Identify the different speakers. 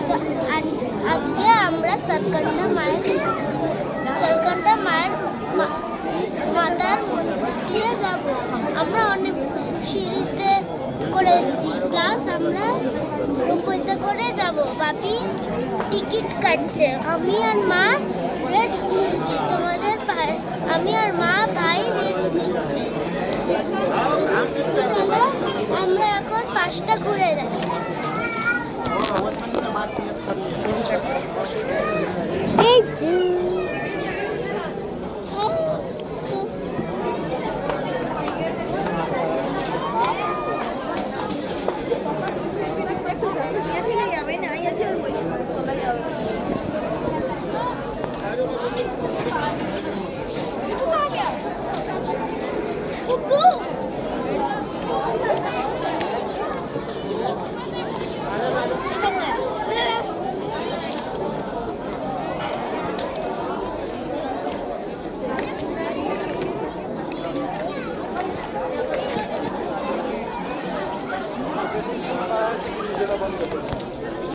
Speaker 1: তো আজকে আমরা সরকন্ডা মায়ের মাতার মন্দিরে যাব। আমরা অনেক সিঁড়িতে করে এসেছি, প্লাস আমরা রোপওয়েতে করে যাব। বাপি টিকিট কাটছে, আমি আর মা রেস্ট নিচ্ছি। আমি আর মা ভাই রেস্ট নিচ্ছি। চলো আমরা এখন পাশটা ঘুরে যাই।